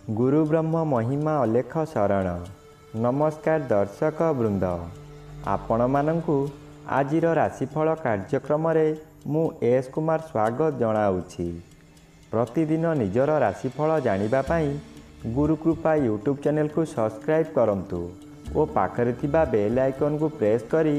गुरु ब्रह्म महिमा अलेख शरण। नमस्कार दर्शक वृंद, आपण मानंकु आजिर राशिफल कार्यक्रम मु एस कुमार स्वागत जनाऊँगी। प्रतिदिन निजर राशिफल जानिबा पाई गुरुकृपा यूट्यूब चैनल को सब्सक्राइब करंतु और पाखरे थिबा बेल आइकन को प्रेस करी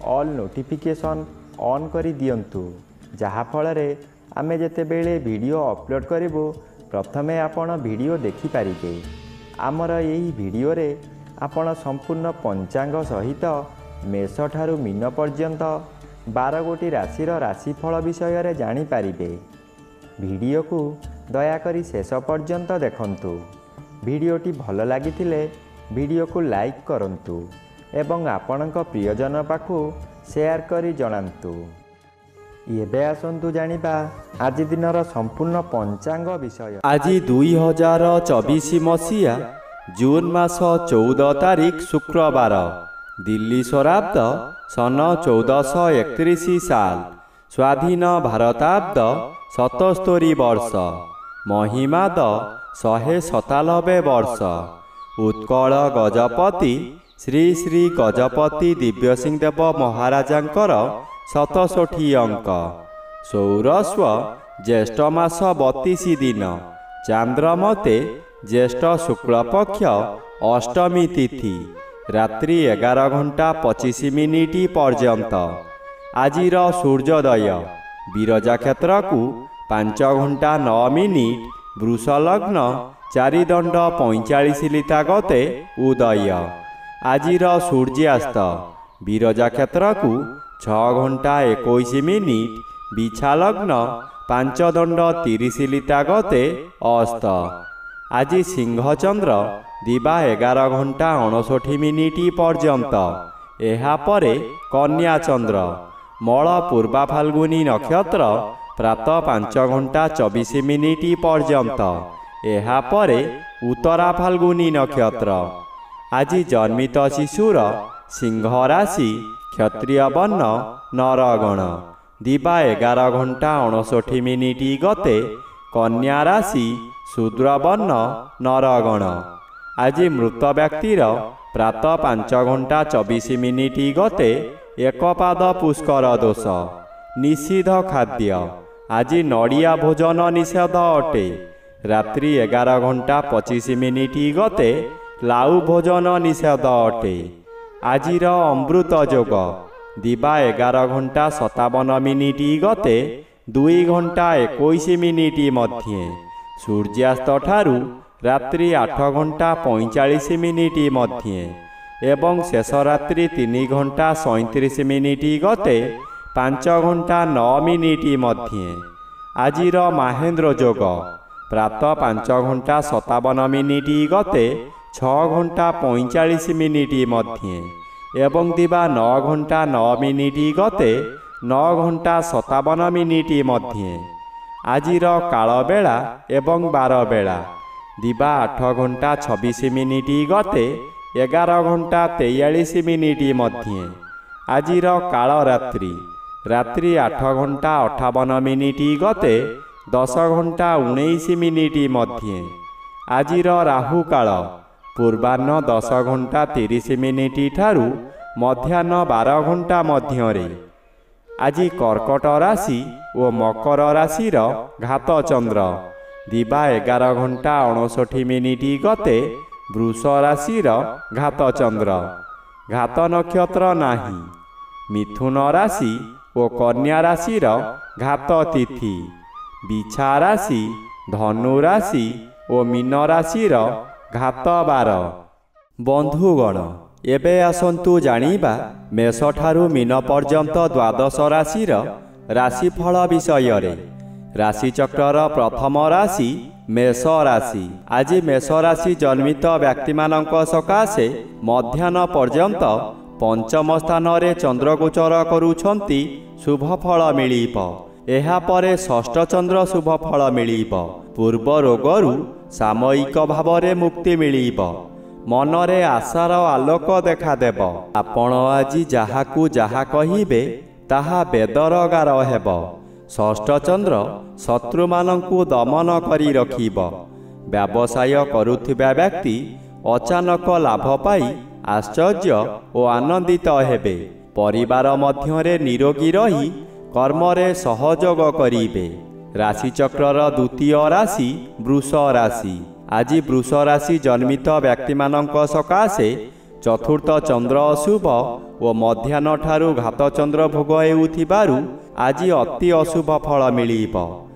ऑल नोटिफिकेशन ऑन करी दियंतु, जहा फଳରେ आमे जेतेबेले वीडियो अपलोड करिवो प्रथमे आपण वीडियो देखि पारिबे। आमर यही वीडियो रे आपण संपूर्ण पंचांग सहित मेष ठारू मीन पर्यंत 12 गोटी राशिर राशिफल विषय रे जानि पारिबे। वीडियो को दयाकरी शेष पर्यंत देखंतु। वीडियोटी भल लागिथिले वीडियो को लाइक करंतु एवं आपणक प्रियजन पाखु शेयर करी जणांतु। एबे आसंतु जानिबा आज दिनर संपूर्ण पंचांग विषय। आज 2024 मसीहा जून मास 14 तारिख शुक्रवार, दिल्ली शराब्द सन 1431 साल, स्वाधीन भारताब्द 77 वर्ष, महिमाद 197 वर्ष। उत्कल गजपति श्री श्री गजपति दिव्यसिंह देव महाराजांकर 67 अंक। सौरस्व ज्येष्ठ मास 32 दिन, चांद्रमते ज्येष्ठ शुक्ल पक्ष अष्टमी तिथि, रात्रि 11 घंटा 25 मिनिट पर्यंत। आजिर सूर्योदय विरजा क्षेत्र को 5 घंटा 9 मिनिट, वृष लग्न 4 दंड 45 लिता गते उदय। आजिर सूर्यास्त विरजा क्षेत्र को 6 घंटा 21 मिनिट, बिछा लग्न 5 दंड 30 लिता गते अस्त। आज सिंह चंद्र दिबा 11 घंटा 59 मिनिट पर्यंत। एहा परे कन्या चंद्र मल पूर्वा फाल्गुनी नक्षत्र प्रातः 5 घंटा 24 मिनिट पर्यंत। एहा परे उत्तरा फाल्गुनी नक्षत्र। आज जन्मित शिशुर सिंह राशि, क्षत्रिय वर्ण नरगण, दिबा 11 घंटा 59 मिनिट गते कन्या राशि, शूद्र वर्ण नरगण। आज मृत व्यक्तिर प्रातः 5 घंटा 24 मिनिट गते एकपाद पुष्कर दोष। निषिद्ध खाद्य आज नड़िया भोजन निषेध अटे। रात्रि 11 घंटा 25 मिनिट गते लाउ भोजन निषेध अटे। आजिर अमृत योग दिबा 11 घंटा 57 मिनिट गते 2 घंटा 21 मिनिट मध्य। सूर्यास्त ठारू रात्रि 8 घंटा 45 मिनिट मध्य एवं शेष रात्रि 3 घंटा 37 मिनिट गते 5 घंटा 9 मिनिट मध्य। आजिर महेंद्र योग प्रातः 5 घंटा 57 मिनिट गते 6 घंटा 45 मिनिट मध्य एवं दिबा 9 घंटा 9 मिनिट गते 9 घंटा 57 मिनिट मध्य। आजिर काल बेला एवं बार बेला दिबा 8 घंटा 26 मिनिट गते 11 घंटा 43 मिनिट मध्य। आजिर काल रात्रि रात्रि 8 घंटा 58 मिनिट गते 10 घंटा 19 मिनिट मध्य। आजिर राहु काल पूर्वाह्न 10 घंटा 30 मिनिट ठारू मध्याह्न 12 घंटा मध्य। आज कर्कट राशि और मकर राशिर घात चंद्र दिबा 11 घंटा 59 मिनिट गते वृष राशिर घात चंद्र। घात नक्षत्र नाही। मिथुन राशि और कन्या राशिर घात तिथि। बिछा राशि, धनु राशि और मीन राशिर घात बार। बंधुगण, एबे आसंतु जानिबा मेष ठारू मीन पर्यंत 12 राशिर राशिफल विषय रे। राशि चक्रर प्रथम राशि मेष राशि। आज मेष राशि जन्मित व्यक्ति मानक सकाशे मध्याह्न पर्यंत पंचम स्थान रे चंद्र गोचर करूछंती, शुभ फल मिलिब। एहा परे षष्ठ चंद्र शुभ फल मिलिब। पूर्व रोगरु सामयिक भावरे मुक्ति मिलिब। मनरे आशार आलोक देखादेव। आपण आज जाहाकू जाहा कहिबे ताहा बेदर गार हेब। षष्ठ चंद्र शत्रु मानंकु दमन करी रखिब। ବ୍ୟବସାୟ କରୁଥିବା ବ୍ୟକ୍ତି ଅଚାନକ ଲାଭ ପାଇ ଆଶ୍ଚର୍ଯ୍ୟ ଓ ଆନନ୍ଦିତ ହେବେ। ପରିବାର ମଧ୍ୟରେ ନିରୋଗୀ ରହି କର୍ମରେ ସହଯୋଗ କରିବେ। ରାଶିଚକ୍ରର ଦ୍ୱିତୀୟ ରାଶି ବୃଷ ରାଶି। ଆଜି ବୃଷ ରାଶି ଜନ୍ମିତ ବ୍ୟକ୍ତିମାନଙ୍କ ସକାଶେ ଚତୁର୍ଥ ଚନ୍ଦ୍ର ଅଶୁଭ ଓ ମଧ୍ୟାହ୍ନଠାରୁ ଘାତଚନ୍ଦ୍ର ଭୋଗ ହେଉଥିବାରୁ ଆଜି ଅତି ଅଶୁଭ ଫଳ ମିଳିବ।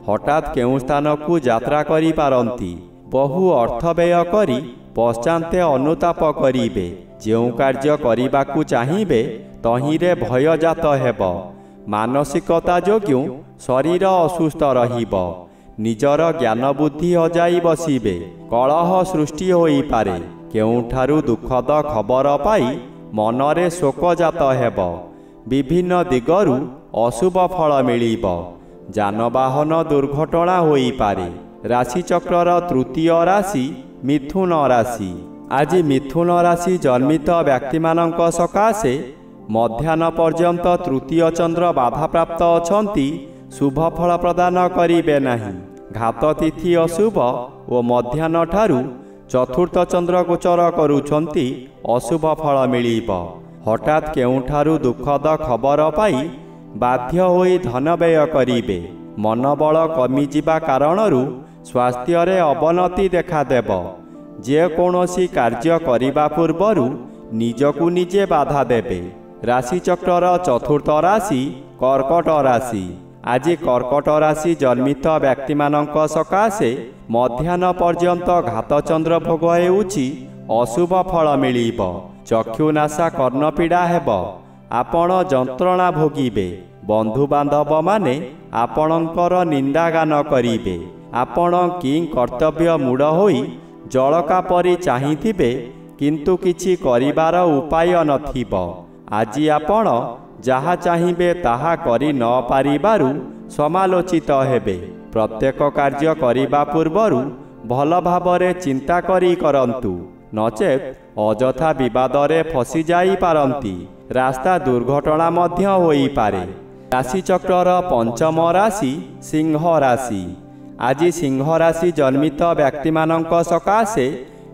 ହଠାତ୍ କେଉଁ ସ୍ଥାନକୁ ଯାତ୍ରା କରିପାରନ୍ତି। ବହୁ ଅର୍ଥ ବ୍ୟୟ କରି ପଶ୍ଚାନ୍ତେ ଅନୁତାପ କରିବେ। ଯେଉଁ କାର୍ଯ୍ୟ କରିବାକୁ ଚାହିଁବେ ତହିଁରେ ଭୟଜାତ ହେବ। ମାନସିକତା ଯୋଗୁଁ ଶରୀର ଅସୁସ୍ଥ ରହିବ। ନିଜର ଜ୍ଞାନ ବୁଦ୍ଧି ହଜାଇ ବସିବେ। କଳହ ସୃଷ୍ଟି ହୋଇପାରେ। କେଉଁଠାରୁ ଦୁଃଖଦ ଖବର ପାଇ ମନରେ ଶୋକଜାତ ହେବ। ବିଭିନ୍ନ ଦିଗରୁ ଅଶୁଭ ଫଳ ମିଳିବ। ଯାନବାହନ ଦୁର୍ଘଟଣା ହୋଇପାରେ। ରାଶିଚକ୍ରର ତୃତୀୟ ରାଶି ମିଥୁନ ରାଶି। ଆଜି ମିଥୁନ ରାଶି ଜନ୍ମିତ ବ୍ୟକ୍ତିମାନଙ୍କ ସକାଶେ ମଧ୍ୟାହ୍ନ ପର୍ଯ୍ୟନ୍ତ ତୃତୀୟ ଚନ୍ଦ୍ର ବାଧାପ୍ରାପ୍ତ ଅଛନ୍ତି। ଶୁଭ ଫଳ ପ୍ରଦାନ କରିବେ ନାହିଁ। ଘାତ ତିଥି ଅଶୁଭ ଓ ମଧ୍ୟାହ୍ନଠାରୁ ଚତୁର୍ଥ ଚନ୍ଦ୍ର ଗୋଚର କରୁଛନ୍ତି। ଅଶୁଭ ଫଳ ମିଳିବ। ହଠାତ୍ କେଉଁଠାରୁ ଦୁଃଖଦ ଖବର ପାଇ ବାଧ୍ୟ ହୋଇ ଧନ ବ୍ୟୟ କରିବେ। ମନୋବଳ କମିଯିବା କାରଣରୁ ସ୍ୱାସ୍ଥ୍ୟରେ ଅବନତି ଦେଖାଦେବ। ଯେକୌଣସି କାର୍ଯ୍ୟ କରିବା ପୂର୍ବରୁ ନିଜକୁ ନିଜେ ବାଧା ଦେବେ। ରାଶିଚକ୍ରର ଚତୁର୍ଥ ରାଶି କର୍କଟ ରାଶି। ଆଜି କର୍କଟ ରାଶି ଜନ୍ମିତ ବ୍ୟକ୍ତିମାନଙ୍କ ସକାଶେ ମଧ୍ୟାହ୍ନ ପର୍ଯ୍ୟନ୍ତ ଘାତଚନ୍ଦ୍ର ଭୋଗ ହେଉଛି। ଅଶୁଭ ଫଳ ମିଳିବ। ଚକ୍ଷୁନାଶା କର୍ଣ୍ଣପୀଡ଼ା ହେବ। ଆପଣ ଯନ୍ତ୍ରଣା ଭୋଗିବେ। ବନ୍ଧୁବାନ୍ଧବମାନେ ଆପଣଙ୍କର ନିନ୍ଦାଗାନ କରିବେ। ଆପଣ କି କର୍ତ୍ତବ୍ୟ ମୂଢ଼ ହୋଇ ଜଳକା ପରି ଚାହିଁଥିବେ, କିନ୍ତୁ କିଛି କରିବାର ଉପାୟ ନଥିବ। ଆଜି ଆପଣ ଯାହା ଚାହିଁବେ ତାହା କରି ନ ପାରିବାରୁ ସମାଲୋଚିତ ହେବେ। ପ୍ରତ୍ୟେକ କାର୍ଯ୍ୟ କରିବା ପୂର୍ବରୁ ଭଲ ଭାବରେ ଚିନ୍ତା କରି କରନ୍ତୁ, ନଚେତ୍ ଅଯଥା ବିବାଦରେ ଫସି ଯାଇପାରନ୍ତି। ରାସ୍ତା ଦୁର୍ଘଟଣା ମଧ୍ୟ ହୋଇପାରେ। ରାଶିଚକ୍ରର ପଞ୍ଚମ ରାଶି ସିଂହ ରାଶି। ଆଜି ସିଂହ ରାଶି ଜନ୍ମିତ ବ୍ୟକ୍ତିମାନଙ୍କ ସକାଶେ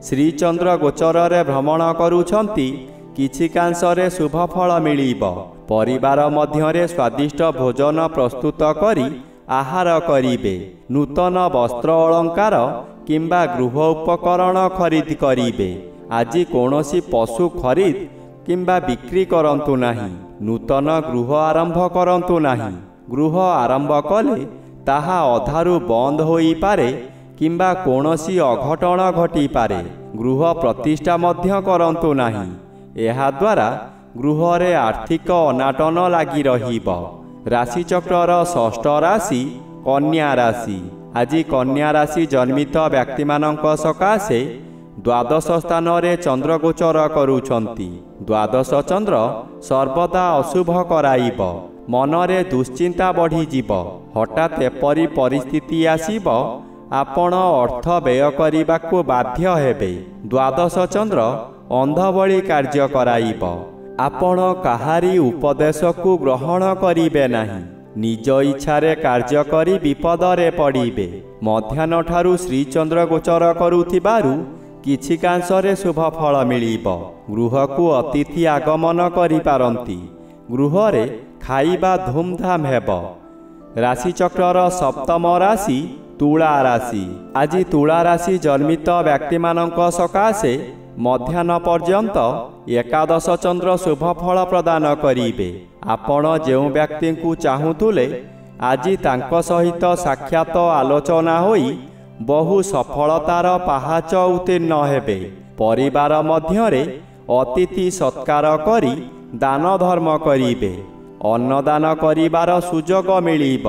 ଶ୍ରୀଚନ୍ଦ୍ର ଗୋଚରରେ ଭ୍ରମଣ କରୁଛନ୍ତି। କିଛି କାଂଶରେ ଶୁଭ ଫଳ ମିଳିବ। ପରିବାର ମଧ୍ୟରେ ସ୍ୱାଦିଷ୍ଟ ଭୋଜନ ପ୍ରସ୍ତୁତ କରି ଆହାର କରିବେ। ନୂତନ ବସ୍ତ୍ର ଅଳଙ୍କାର କିମ୍ବା ଗୃହ ଉପକରଣ ଖରିଦ କରିବେ। ଆଜି କୌଣସି ପଶୁ ଖରିଦ କିମ୍ବା ବିକ୍ରି କରନ୍ତୁ ନାହିଁ। ନୂତନ ଗୃହ ଆରମ୍ଭ କରନ୍ତୁ ନାହିଁ। ଗୃହ ଆରମ୍ଭ କଲେ ତାହା ଅଧାରୁ ବନ୍ଦ ହୋଇପାରେ କିମ୍ବା କୌଣସି ଅଘଟଣ ଘଟିପାରେ। ଗୃହ ପ୍ରତିଷ୍ଠା ମଧ୍ୟ କରନ୍ତୁ ନାହିଁ। ଏହାଦ୍ୱାରା ଗୃହରେ ଆର୍ଥିକ ଅନାଟନ ଲାଗି ରହିବ। ରାଶିଚକ୍ରର ଷଷ୍ଠ ରାଶି କନ୍ୟା ରାଶି। ଆଜି କନ୍ୟା ରାଶି ଜନ୍ମିତ ବ୍ୟକ୍ତିମାନଙ୍କ ସକାଶେ ଦ୍ୱାଦଶ ସ୍ଥାନରେ ଚନ୍ଦ୍ର ଗୋଚର କରୁଛନ୍ତି। ଦ୍ୱାଦଶ ଚନ୍ଦ୍ର ସର୍ବଦା ଅଶୁଭ କରାଇବ। ମନରେ ଦୁଶ୍ଚିନ୍ତା ବଢ଼ିଯିବ। ହଠାତ୍ ଏପରି ପରିସ୍ଥିତି ଆସିବ, ଆପଣ ଅର୍ଥ ବ୍ୟୟ କରିବାକୁ ବାଧ୍ୟ ହେବେ। ଦ୍ୱାଦଶ ଚନ୍ଦ୍ର ଅନ୍ଧ ଭଳି କାର୍ଯ୍ୟ କରାଇବ। ଆପଣ କାହାରି ଉପଦେଶକୁ ଗ୍ରହଣ କରିବେ ନାହିଁ। ନିଜ ଇଚ୍ଛାରେ କାର୍ଯ୍ୟ କରି ବିପଦରେ ପଡ଼ିବେ। ମଧ୍ୟାହ୍ନଠାରୁ ଶ୍ରୀଚନ୍ଦ୍ର ଗୋଚର କରୁଥିବାରୁ କିଛି କାଂଶରେ ଶୁଭ ଫଳ ମିଳିବ। ଗୃହକୁ ଅତିଥି ଆଗମନ କରିପାରନ୍ତି। ଗୃହରେ ଖାଇବା ଧୁମଧାମ ହେବ। ରାଶିଚକ୍ରର ସପ୍ତମ ରାଶି ତୁଳା ରାଶି। ଆଜି ତୁଳା ରାଶି ଜନ୍ମିତ ବ୍ୟକ୍ତିମାନଙ୍କ ସକାଶେ ମଧ୍ୟାହ୍ନ ପର୍ଯ୍ୟନ୍ତ ଏକାଦଶ ଚନ୍ଦ୍ର ଶୁଭ ଫଳ ପ୍ରଦାନ କରିବେ। ଆପଣ ଯେଉଁ ବ୍ୟକ୍ତିଙ୍କୁ ଚାହୁଁଥିଲେ, ଆଜି ତାଙ୍କ ସହିତ ସାକ୍ଷାତ ଆଲୋଚନା ହୋଇ ବହୁ ସଫଳତାର ପାହାଚ ଉତ୍ତୀର୍ଣ୍ଣ ହେବେ। ପରିବାର ମଧ୍ୟରେ ଅତିଥି ସତ୍କାର କରି ଦାନ ଧର୍ମ କରିବେ। ଅନ୍ନଦାନ କରିବାର ସୁଯୋଗ ମିଳିବ।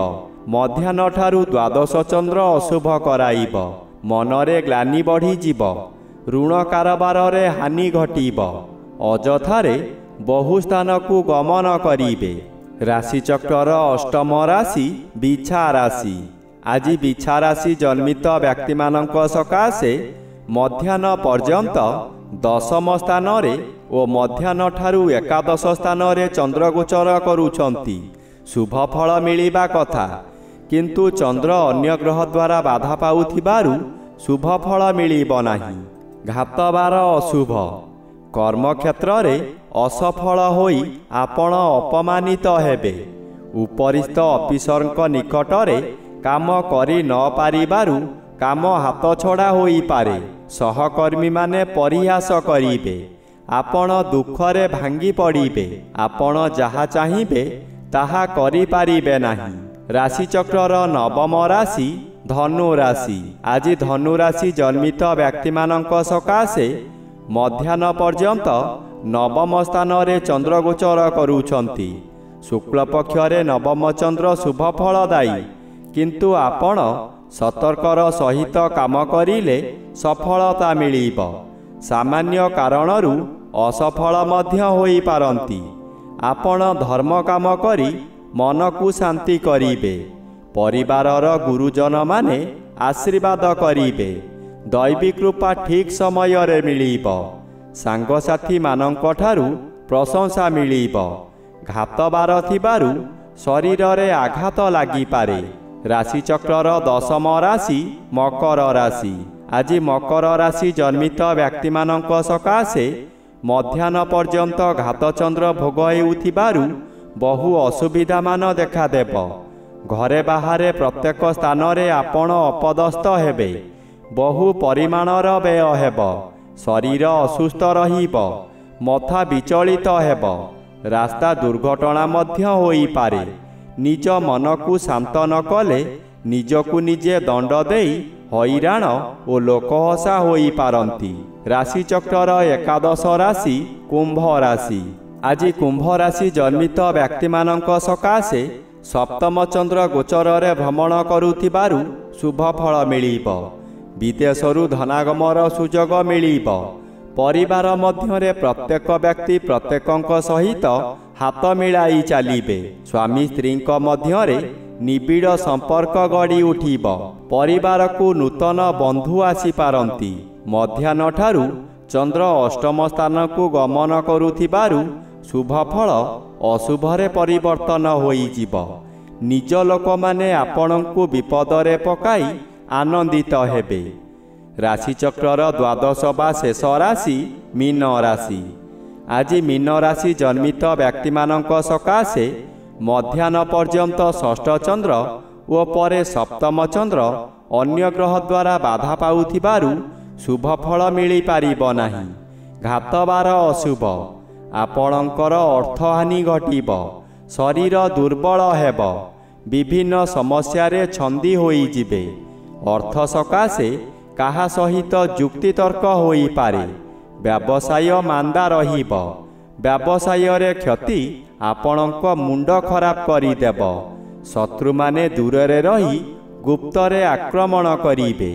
ମଧ୍ୟାହ୍ନଠାରୁ ଦ୍ୱାଦଶ ଚନ୍ଦ୍ର ଅଶୁଭ କରାଇବ। ମନରେ ଗ୍ଲାନି ବଢ଼ିଯିବ। ଋଣ କାରବାରରେ ହାନି ଘଟିବ। ଅଯଥାରେ ବହୁ ସ୍ଥାନକୁ ଗମନ କରିବେ। ରାଶିଚକ୍ରର ଅଷ୍ଟମ ରାଶି ବିଛା ରାଶି। ଆଜି ବିଛା ରାଶି ଜନ୍ମିତ ବ୍ୟକ୍ତିମାନଙ୍କ ସକାଶେ ମଧ୍ୟାହ୍ନ ପର୍ଯ୍ୟନ୍ତ ଦଶମ ସ୍ଥାନରେ ଓ ମଧ୍ୟାହ୍ନଠାରୁ ଏକାଦଶ ସ୍ଥାନରେ ଚନ୍ଦ୍ରଗୋଚର କରୁଛନ୍ତି। ଶୁଭ ଫଳ ମିଳିବା କଥା, କିନ୍ତୁ ଚନ୍ଦ୍ର ଅନ୍ୟ ଗ୍ରହ ଦ୍ୱାରା ବାଧା ପାଉଥିବାରୁ ଶୁଭ ଫଳ ମିଳିବ ନାହିଁ। ଘାତବାର ଅଶୁଭ। କର୍ମକ୍ଷେତ୍ରରେ ଅସଫଳ ହୋଇ ଆପଣ ଅପମାନିତ ହେବେ। ଉପରିସ୍ଥ ଅଫିସରଙ୍କ ନିକଟରେ କାମ କରି ନ ପାରିବାରୁ କାମ ହାତଛଡ଼ା ହୋଇପାରେ। ସହକର୍ମୀମାନେ ପରିହାସ କରିବେ। ଆପଣ ଦୁଃଖରେ ଭାଙ୍ଗି ପଡ଼ିବେ। ଆପଣ ଯାହା ଚାହିଁବେ ତାହା କରିପାରିବେ ନାହିଁ। ରାଶିଚକ୍ରର ନବମ ରାଶି ଧନୁ ରାଶି। ଆଜି ଧନୁ ରାଶି ଜନ୍ମିତ ବ୍ୟକ୍ତିମାନଙ୍କ ସକାଶେ ମଧ୍ୟାହ୍ନ ପର୍ଯ୍ୟନ୍ତ ନବମ ସ୍ଥାନରେ ଚନ୍ଦ୍ର ଗୋଚର କରୁଛନ୍ତି। ଶୁକ୍ଳପକ୍ଷରେ ନବମ ଚନ୍ଦ୍ର ଶୁଭ ଫଳଦାୟୀ, କିନ୍ତୁ ଆପଣ ସତର୍କର ସହିତ କାମ କରିଲେ ସଫଳତା ମିଳିବ। ସାମାନ୍ୟ କାରଣରୁ ଅସଫଳ ମଧ୍ୟ ହୋଇପାରନ୍ତି। ଆପଣ ଧର୍ମ କାମ କରି ମନକୁ ଶାନ୍ତି କରିବେ। ପରିବାରର ଗୁରୁଜନମାନେ ଆଶୀର୍ବାଦ କରିବେ। ଦୈବୀ କୃପା ଠିକ୍ ସମୟରେ ମିଳିବ। ସାଙ୍ଗସାଥୀମାନଙ୍କଠାରୁ ପ୍ରଶଂସା ମିଳିବ। ଘାତବାର ଥିବାରୁ ଶରୀରରେ ଆଘାତ ଲାଗିପାରେ। ରାଶିଚକ୍ରର ଦଶମ ରାଶି ମକର ରାଶି। ଆଜି ମକର ରାଶି ଜନ୍ମିତ ବ୍ୟକ୍ତିମାନଙ୍କ ସକାଶେ ମଧ୍ୟାହ୍ନ ପର୍ଯ୍ୟନ୍ତ ଘାତଚନ୍ଦ୍ର ଭୋଗ ହେଉଥିବାରୁ ବହୁ ଅସୁବିଧାମାନ ଦେଖାଦେବ। ଘରେ ବାହାରେ ପ୍ରତ୍ୟେକ ସ୍ଥାନରେ ଆପଣ ଅପଦସ୍ଥ ହେବେ। ବହୁ ପରିମାଣର ବ୍ୟୟ ହେବ। ଶରୀର ଅସୁସ୍ଥ ରହିବ। ମଥା ବିଚଳିତ ହେବ। ରାସ୍ତା ଦୁର୍ଘଟଣା ମଧ୍ୟ ହୋଇପାରେ। ନିଜ ମନକୁ ଶାନ୍ତ ନ କଲେ ନିଜକୁ ନିଜେ ଦଣ୍ଡ ଦେଇ ହଇରାଣ ଓ ଲୋକହସା ହୋଇପାରନ୍ତି। ରାଶିଚକ୍ରର ଏକାଦଶ ରାଶି କୁମ୍ଭ ରାଶି। ଆଜି କୁମ୍ଭ ରାଶି ଜନ୍ମିତ ବ୍ୟକ୍ତିମାନଙ୍କ ସକାଶେ ସପ୍ତମ ଚନ୍ଦ୍ର ଗୋଚରରେ ଭ୍ରମଣ କରୁଥିବାରୁ ଶୁଭ ଫଳ ମିଳିବ। ବିଦେଶରୁ ଧନାଗମର ସୁଯୋଗ ମିଳିବ। ପରିବାର ମଧ୍ୟରେ ପ୍ରତ୍ୟେକ ବ୍ୟକ୍ତି ପ୍ରତ୍ୟେକଙ୍କ ସହିତ ହାତ ମିଳାଇ ଚାଲିବେ। ସ୍ୱାମୀ ସ୍ତ୍ରୀଙ୍କ ମଧ୍ୟରେ ନିବିଡ଼ ସମ୍ପର୍କ ଗଢ଼ି ଉଠିବ। ପରିବାରକୁ ନୂତନ ବନ୍ଧୁ ଆସିପାରନ୍ତି। ମଧ୍ୟାହ୍ନଠାରୁ ଚନ୍ଦ୍ର ଅଷ୍ଟମ ସ୍ଥାନକୁ ଗମନ କରୁଥିବାରୁ ଶୁଭ ଫଳ ଅଶୁଭରେ ପରିବର୍ତ୍ତନ ହୋଇଯିବ। ନିଜ ଲୋକମାନେ ଆପଣଙ୍କୁ ବିପଦରେ ପକାଇ ଆନନ୍ଦିତ ହେବେ। ରାଶିଚକ୍ରର ଦ୍ୱାଦଶ ବା ଶେଷ ରାଶି ମୀନ ରାଶି। ଆଜି ମୀନ ରାଶି ଜନ୍ମିତ ବ୍ୟକ୍ତିମାନଙ୍କ ସକାଶେ ମଧ୍ୟାହ୍ନ ପର୍ଯ୍ୟନ୍ତ ଷଷ୍ଠ ଚନ୍ଦ୍ର ଓ ପରେ ସପ୍ତମ ଚନ୍ଦ୍ର ଅନ୍ୟ ଗ୍ରହ ଦ୍ୱାରା ବାଧା ପାଉଥିବାରୁ ଶୁଭ ଫଳ ମିଳିପାରିବ ନାହିଁ। ଘାତବାର ଅଶୁଭ। ଆପଣଙ୍କର ଅର୍ଥହାନି ଘଟିବ। ଶରୀର ଦୁର୍ବଳ ହେବ। ବିଭିନ୍ନ ସମସ୍ୟାରେ ଛନ୍ଦି ହୋଇଯିବେ। ଅର୍ଥ ସକାଶେ କାହା ସହିତ ଯୁକ୍ତିତର୍କ ହୋଇପାରେ। ବ୍ୟବସାୟ ମାନ୍ଦା ରହିବ। ବ୍ୟବସାୟରେ କ୍ଷତି ଆପଣଙ୍କ ମୁଣ୍ଡ ଖରାପ କରିଦେବ। ଶତ୍ରୁମାନେ ଦୂରରେ ରହି ଗୁପ୍ତରେ ଆକ୍ରମଣ କରିବେ।